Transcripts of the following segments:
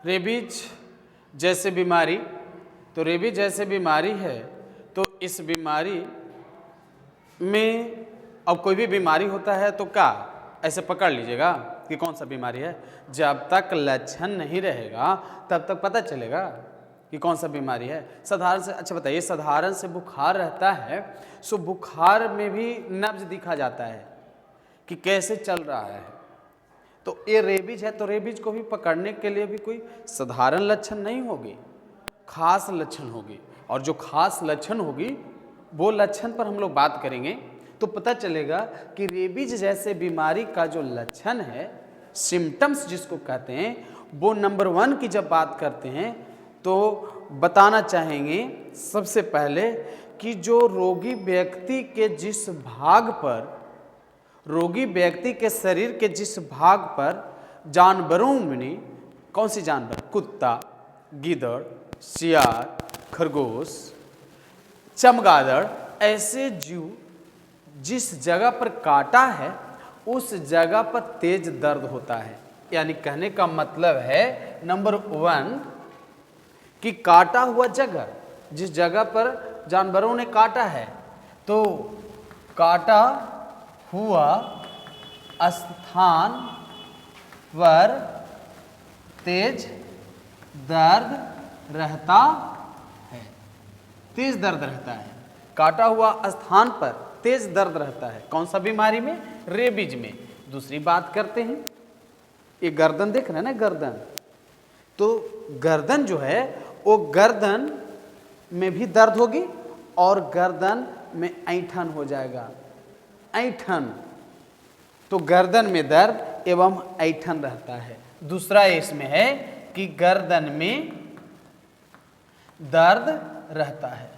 Rabies जैसे बीमारी, तो रेबीज जैसे बीमारी है तो इस बीमारी में अब कोई भी बीमारी होता है तो क्या ऐसे पकड़ लीजिएगा कि कौन सा बीमारी है। जब तक लक्षण नहीं रहेगा तब तक पता चलेगा कि कौन सा बीमारी है। साधारण से अच्छा बताइए, साधारण से बुखार रहता है सो बुखार में भी नब्ज दिखा जाता है कि कैसे चल रहा है। तो ये रेबीज है तो रेबीज को भी पकड़ने के लिए भी कोई साधारण लक्षण नहीं होगी, खास लक्षण होगी। और जो खास लक्षण होगी वो लक्षण पर हम लोग बात करेंगे तो पता चलेगा कि रेबीज जैसे बीमारी का जो लक्षण है, सिम्टम्स जिसको कहते हैं, वो नंबर 1 की जब बात करते हैं तो बताना चाहेंगे सबसे पहले कि जो रोगी व्यक्ति के जिस भाग पर, रोगी व्यक्ति के शरीर के जिस भाग पर जानवरों में, कौन सी जानवर, कुत्ता, गीदड़, सियार, खरगोश, चमगादड़, ऐसे जीव जिस जगह पर काटा है उस जगह पर तेज दर्द होता है। यानी कहने का मतलब है नंबर 1 कि काटा हुआ जगह, जिस जगह पर जानवरों ने काटा है तो काटा हुआ स्थान पर तेज दर्द रहता है। तेज दर्द रहता है, काटा हुआ स्थान पर तेज दर्द रहता है। कौन सा बीमारी में? रेबीज में। दूसरी बात करते हैं, ये गर्दन देख रहे हैं ना, गर्दन, तो गर्दन जो है वो गर्दन में भी दर्द होगी और गर्दन में ऐंठन हो जाएगा, ऐंठन। तो गर्दन में दर्द एवं ऐंठन रहता है। दूसरा इसमें है कि गर्दन में दर्द रहता है,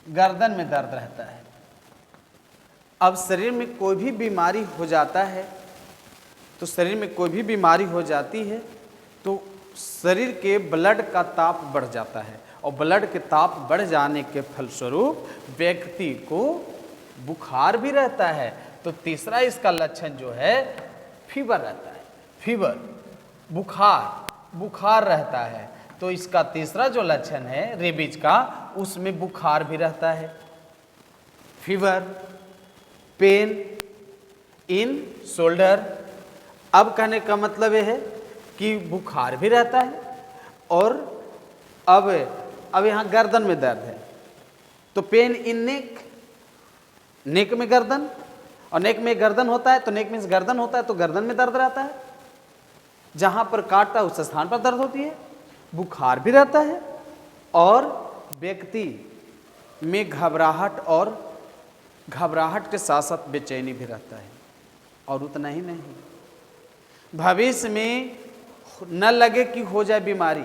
गर्दन में दर्द रहता है। अब शरीर में कोई भी बीमारी हो जाता है तो शरीर में कोई भी बीमारी हो जाती है तो शरीर के ब्लड का ताप बढ़ जाता है और ब्लड के ताप बढ़ जाने के फलस्वरूप व्यक्ति को बुखार भी रहता है। तो तीसरा इसका लक्षण जो है फीवर रहता है, फीवर, बुखार, बुखार रहता है। तो इसका तीसरा जो लक्षण है रेबीज का, उसमें बुखार भी रहता है, फीवर, पेन इन शोल्डर। अब कहने का मतलब यह है कि बुखार भी रहता है और अब यहाँ गर्दन में दर्द है तो पेन इन नेक, नेक में गर्दन, और नेक में गर्दन होता है तो नेक में गर्दन होता है तो गर्दन में दर्द रहता है, जहाँ पर काटता है उस स्थान पर दर्द होती है। बुखार भी रहता है और व्यक्ति में घबराहट और घबराहट के साथ साथ बेचैनी भी रहता है। और उतना ही नहीं, भविष्य में न लगे कि हो जाए बीमारी,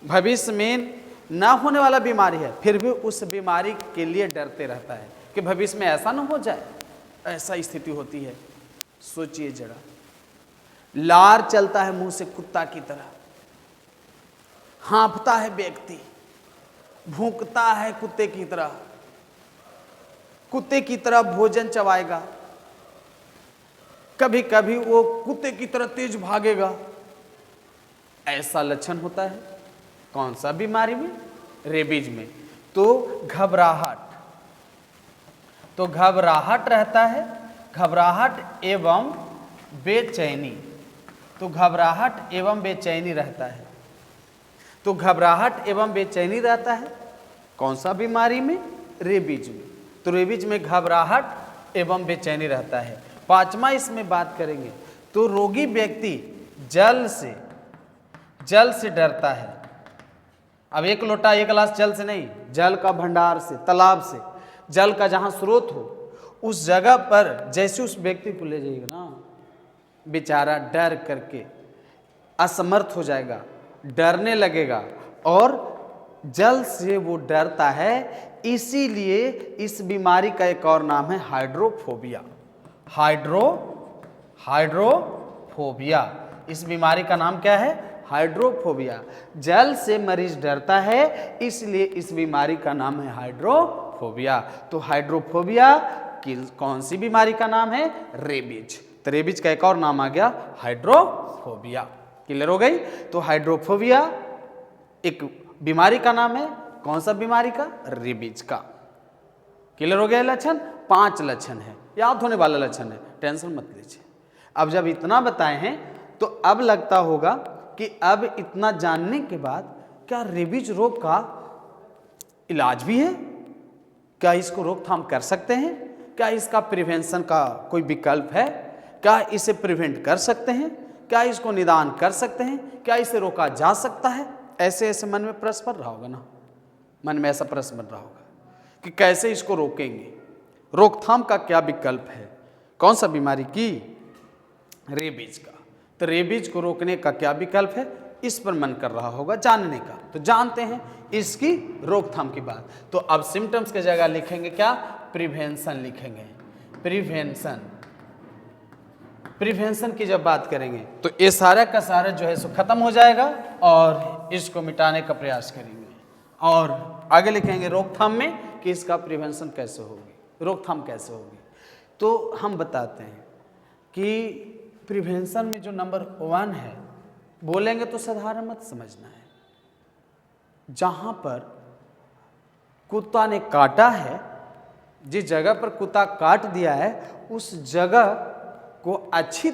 भविष्य में ना होने वाला बीमारी है फिर भी उस बीमारी के लिए डरते रहता है कि भविष्य में ऐसा ना हो जाए, ऐसा स्थिति होती है। सोचिए जरा, लार चलता है मुंह से कुत्ता की तरह, हाँफता है व्यक्ति, भूंकता है कुत्ते की तरह, कुत्ते की तरह भोजन चबाएगा, कभी कभी वो कुत्ते की तरह तेज भागेगा। ऐसा लक्षण होता है कौन सा बीमारी में? रेबीज में। तो घबराहट, तो घबराहट रहता है, घबराहट एवं बेचैनी, तो घबराहट एवं बेचैनी रहता है। तो घबराहट एवं बेचैनी रहता है कौन सा बीमारी में? रेबीज में। तो रेबीज में घबराहट एवं बेचैनी रहता है। पांचवा इसमें बात करेंगे तो रोगी व्यक्ति जल से डरता है। अब एक लोटा एक गिलास जल से नहीं, जल का भंडार से, तालाब से, जल का जहाँ स्रोत हो उस जगह पर जैसे उस व्यक्ति को ले जाइएगा ना, बेचारा डर करके असमर्थ हो जाएगा, डरने लगेगा और जल से वो डरता है। इसीलिए इस बीमारी का एक और नाम है हाइड्रोफोबिया। हाइड्रोफोबिया, इस बीमारी का नाम क्या है? हाइड्रोफोबिया। जल से मरीज डरता है इसलिए इस बीमारी का नाम है हाइड्रोफोबिया। तो हाइड्रोफोबिया की कौन सी बीमारी का नाम है? रेबीज। तो रेबीज का एक और नाम आ गया हाइड्रोफोबिया। क्लियर हो गई। तो हाइड्रोफोबिया एक बीमारी का नाम है, कौन सा बीमारी का? रेबीज का। क्लियर हो गया लक्षण? 5 लक्षण है, याद होने वाला लक्षण है, टेंशन मत लीजिए। अब जब इतना बताए हैं तो अब लगता होगा कि अब इतना जानने के बाद क्या रेबीज रोग का इलाज भी है? क्या इसको रोकथाम कर सकते हैं? क्या इसका प्रिवेंशन का कोई विकल्प है? क्या इसे प्रिवेंट कर सकते हैं? क्या इसको निदान कर सकते हैं? क्या इसे रोका जा सकता है? ऐसे ऐसे मन में प्रश्न बन रहा होगा ना, मन में ऐसा प्रश्न बन रहा होगा कि कैसे इसको रोकेंगे, रोकथाम का क्या विकल्प है? कौन सा बीमारी की? रेबीज का। तो रेबीज को रोकने का क्या विकल्प है, इस पर मन कर रहा होगा जानने का। तो जानते हैं इसकी रोकथाम की बात। तो अब सिम्टम्स की जगह लिखेंगे क्या? प्रिवेंशन लिखेंगे। प्रिवेंशन, प्रिवेंशन की जब बात करेंगे तो ये सारा का सारा जो है सो खत्म हो जाएगा और इसको मिटाने का प्रयास करेंगे। और आगे लिखेंगे रोकथाम में कि इसका प्रिवेंशन कैसे होगी, रोकथाम कैसे होगी। तो हम बताते हैं कि प्रिवेंशन में जो नंबर 1 है, बोलेंगे तो साधारण मत समझना है। जहाँ पर कुत्ता ने काटा है, जिस जगह पर कुत्ता काट दिया है, उस जगह को अच्छी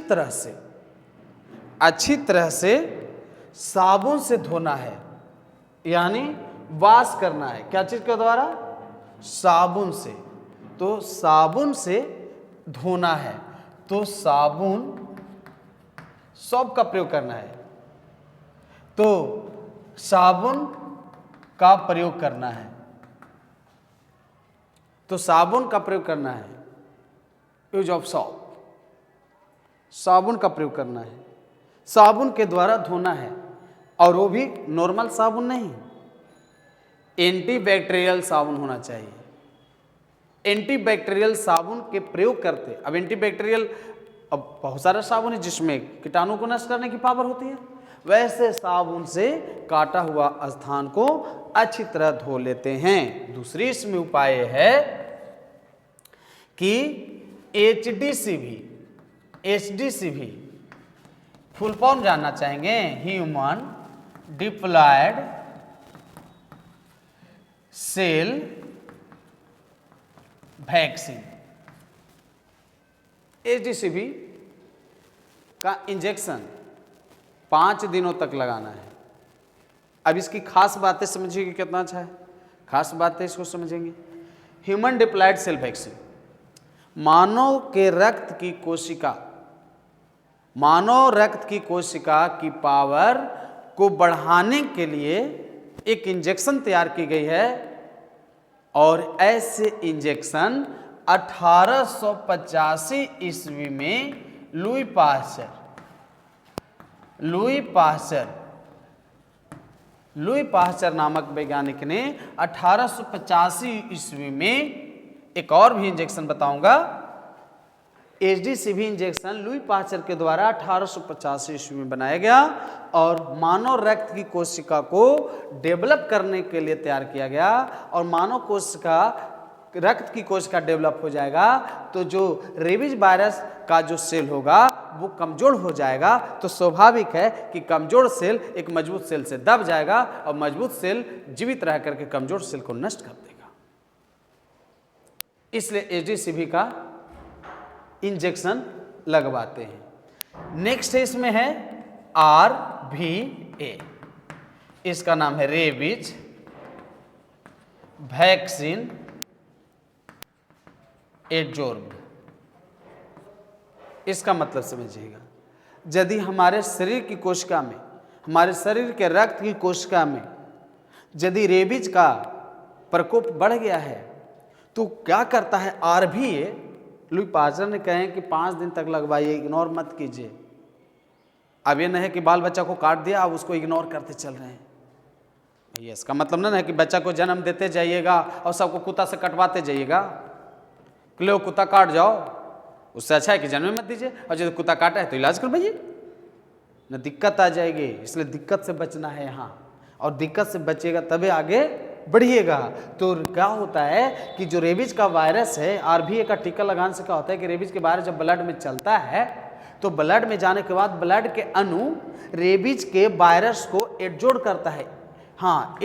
तरह से साबुन से धोना है, यानी वॉश करना है। क्या चीज के द्वारा? साबुन से। तो साबुन से धोना है, तो साबुन सोप का प्रयोग करना है। तो साबुन का प्रयोग करना है, तो साबुन का प्रयोग करना है, यूज ऑफ सॉप, साबुन का प्रयोग करना है। साबुन के द्वारा धोना है, और वो भी नॉर्मल साबुन नहीं, एंटीबैक्टीरियल साबुन होना चाहिए। एंटीबैक्टीरियल साबुन के प्रयोग करते, अब एंटीबैक्टीरियल, अब बहुत सारा साबुन है जिसमें कीटाणु को नष्ट करने की पावर होती है, वैसे साबुन से काटा हुआ स्थान को अच्छी तरह धो लेते हैं। दूसरी इसमें उपाय है कि HDCV फुल फॉर्म जानना चाहेंगे, human diploid cell vaccine. HDCV का इंजेक्शन 5 दिनों तक लगाना है। अब इसकी खास बातें समझिए कि कितना अच्छा है, खास बातें इसको समझेंगे। ह्यूमन डिप्लॉयड सेल वैक्सीन, मानव के रक्त की कोशिका की पावर को बढ़ाने के लिए एक इंजेक्शन तैयार की गई है, और ऐसे इंजेक्शन 1885 ईस्वी में लुई पाश्चर नामक वैज्ञानिक ने 1885 ईस्वी में, एक और भी इंजेक्शन बताऊंगा, HDCV इंजेक्शन लुई पाश्चर के द्वारा 1885 ईस्वी में बनाया गया, और मानव रक्त की कोशिका को डेवलप करने के लिए तैयार किया गया। और मानव कोशिका, रक्त की कोशिका डेवलप हो जाएगा तो जो रेबीज वायरस का जो सेल होगा वो कमजोर हो जाएगा। तो स्वाभाविक है कि कमजोर सेल एक मजबूत सेल से दब जाएगा, और मजबूत सेल जीवित रह करके कमजोर सेल को नष्ट कर देगा। इसलिए HDCV का इंजेक्शन लगवाते हैं। नेक्स्ट है, इसमें है RVA, इसका नाम है रेबीज वैक्सीन एडजॉर्ब। इसका मतलब समझिएगा, यदि हमारे शरीर की कोशिका में, हमारे शरीर के रक्त की कोशिका में यदि रेबीज का प्रकोप बढ़ गया है तो क्या करता है RVA, लुई पाश्चर ने कहे कि 5 दिन तक लगवाइए, इग्नोर मत कीजिए। अब ये नहीं है कि बाल बच्चा को काट दिया आप उसको इग्नोर करते चल रहे हैं, ये इसका मतलब ना है कि बच्चा को जन्म देते जाइएगा और सबको कुत्ता से कटवाते जाइएगा, लो कुत्ता काट जाओ, उससे अच्छा है कि जन्म मत दीजिए, और यदि कुत्ता काटा है तो इलाज करवाइए, न दिक्कत आ जाएगी। इसलिए दिक्कत से बचना है यहाँ, और दिक्कत से बचेगा तभी आगे बढ़िएगा। तो क्या होता है कि जो रेबीज का वायरस है, RVA का टीका लगाने से क्या होता है कि रेबीज के वायरस जब ब्लड में चलता है तो ब्लड में जाने के बाद ब्लड के अणु रेबीज के वायरस को एडजोर्ब करता है। हाँ,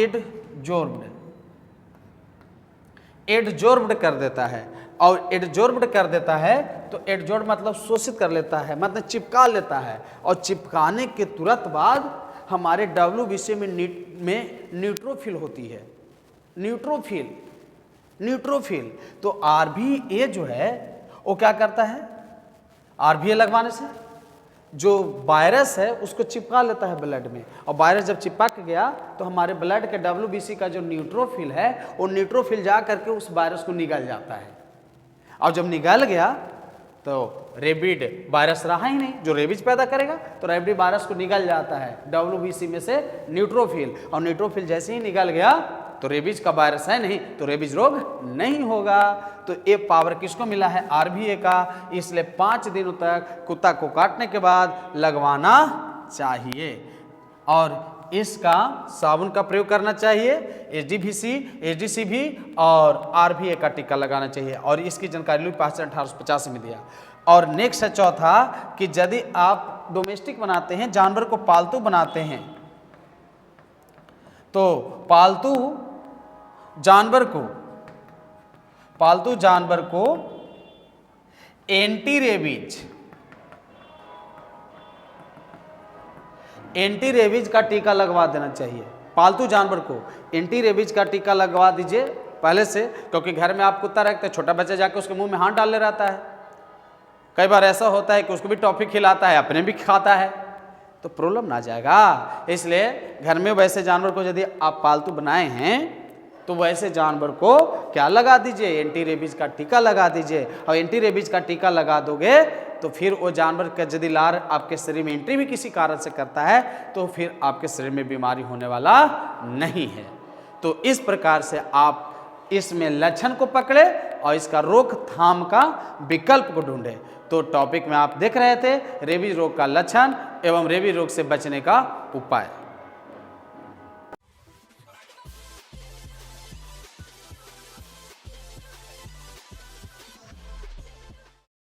एडजोर्ब्ड कर देता है। और एडजोर्ब्ड कर देता है तो एडजोर्ब मतलब शोषित कर लेता है, मतलब चिपका लेता है। और चिपकाने के तुरंत बाद हमारे WBC में न्यूट्रोफिल होती है, न्यूट्रोफिल। तो RBA जो है वो क्या करता है, RBA लगवाने से जो वायरस है उसको चिपका लेता है ब्लड में, और वायरस जब चिपक गया तो हमारे ब्लड के WBC का जो न्यूट्रोफिल है वो न्यूट्रोफिल जा करके उस वायरस को निगल जाता है। और जब निगल गया तो रेबिड वायरस रहा ही नहीं जो रेबीज पैदा करेगा, तो रेबिड वायरस को निगल जाता है WBC में से न्यूट्रोफिल, और न्यूट्रोफिल जैसे ही निगल गया तो रेबीज का वायरस है नहीं, तो रेबीज रोग नहीं होगा। तो ये पावर किसको मिला है, RBA का। इसलिए 5 दिनों तक कुत्ता को काटने के बाद लगवाना चाहिए, और इसका साबुन का प्रयोग करना चाहिए, HDVC भी, और RBA का टीका लगाना चाहिए। और इसकी जानकारी लुई पास्चर 1885 में दिया। और नेक्स्ट है चौथा कि यदि आप डोमेस्टिक बनाते हैं, जानवर को पालतू बनाते हैं, तो पालतू जानवर को एंटी रेबीज का टीका लगवा देना चाहिए। पालतू जानवर को एंटी रेबीज का टीका लगवा दीजिए पहले से, क्योंकि घर में आप कुत्ता रखते हैं, छोटा बच्चा जाके उसके मुंह में हाथ डाल ले रहता है। कई बार ऐसा होता है कि उसको भी टॉफी खिलाता है, अपने भी खाता है, तो प्रॉब्लम ना जाएगा। इसलिए घर में वैसे जानवर को यदि आप पालतू बनाए हैं तो वैसे जानवर को क्या लगा दीजिए, एंटी रेबीज का टीका लगा दीजिए। और एंटी रेबीज का टीका लगा दोगे तो फिर वो जानवर का यदि लार आपके शरीर में एंट्री भी किसी कारण से करता है तो फिर आपके शरीर में बीमारी होने वाला नहीं है। तो इस प्रकार से आप इसमें लक्षण को पकड़े और इसका रोकथाम का विकल्प को ढूंढे। तो टॉपिक में आप देख रहे थे रेबीज रोग का लक्षण एवं रेबीज रोग से बचने का उपाय।